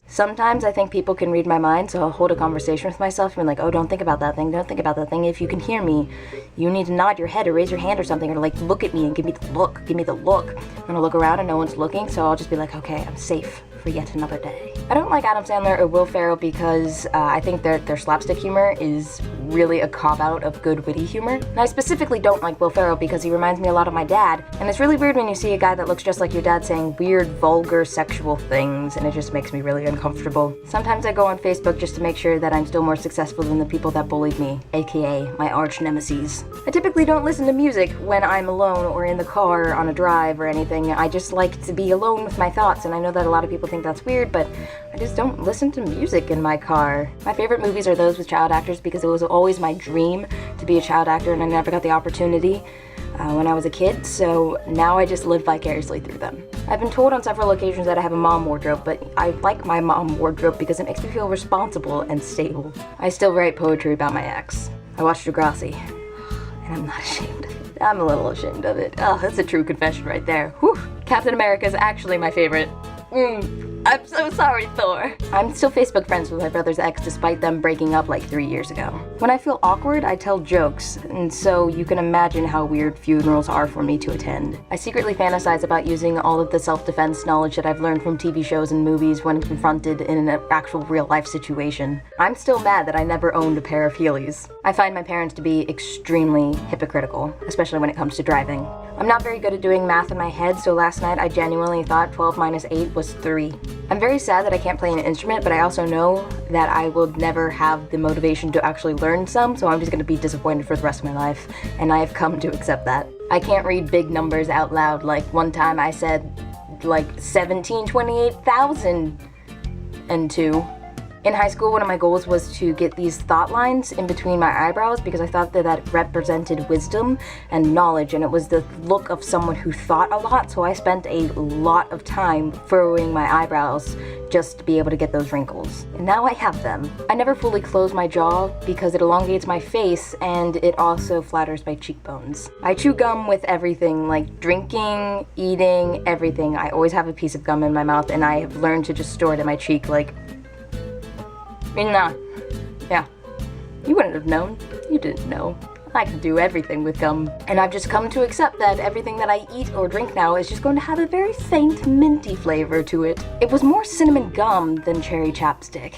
Sometimes I think people can read my mind, so I'll hold a conversation with myself and be like, oh, don't think about that thing, don't think about that thing. If you can hear me, you need to nod your head or raise your hand or something, or like look at me and give me the look. I'm gonna look around and no one's looking, so I'll just be like, okay, I'm safe for yet another day. I don't like Adam Sandler or Will Ferrell because I think their slapstick humor is really a cop-out of good witty humor. And I specifically don't like Will Ferrell because he reminds me a lot of my dad, and it's really weird when you see a guy that looks just like your dad saying weird, vulgar, sexual things, and it just makes me really uncomfortable. Sometimes I go on Facebook just to make sure that I'm still more successful than the people that bullied me, aka my arch nemesis. I typically don't listen to music when I'm alone or in the car on a drive or anything. I just like to be alone with my thoughts, and I know that a lot of people think that's weird, but I just don't listen to music in my car. My favorite movies are those with child actors because it was always my dream to be a child actor, and I never got the opportunity when I was a kid, so now I just live vicariously through them. I've been told on several occasions that I have a mom wardrobe, but I like my mom wardrobe because it makes me feel responsible and stable. I still write poetry about my ex. I watched Degrassi, and I'm not ashamed of it. I'm a little ashamed of it. Oh, that's a true confession right there. Whew. Captain America is actually my favorite. I'm so sorry, Thor. I'm still Facebook friends with my brother's ex despite them breaking up like 3 years ago. When I feel awkward, I tell jokes, and so you can imagine how weird funerals are for me to attend. I secretly fantasize about using all of the self-defense knowledge that I've learned from TV shows and movies when confronted in an actual real-life situation. I'm still mad that I never owned a pair of Heelys. I find my parents to be extremely hypocritical, especially when it comes to driving. I'm not very good at doing math in my head, so last night I genuinely thought 12 minus 8 was 3. I'm very sad that I can't play an instrument, but I also know that I will never have the motivation to actually learn some, so I'm just going to be disappointed for the rest of my life, and I have come to accept that. I can't read big numbers out loud. Like one time I said like 1728,002. In high school, one of my goals was to get these thought lines in between my eyebrows because I thought that represented wisdom and knowledge, and it was the look of someone who thought a lot, so I spent a lot of time furrowing my eyebrows just to be able to get those wrinkles. And now I have them. I never fully close my jaw because it elongates my face and it also flatters my cheekbones. I chew gum with everything, like drinking, eating, everything. I always have a piece of gum in my mouth, and I have learned to just store it in my cheek like... Nah. Yeah. You wouldn't have known. You didn't know. I can do everything with gum. And I've just come to accept that everything that I eat or drink now is just going to have a very faint minty flavor to it. It was more cinnamon gum than cherry chapstick.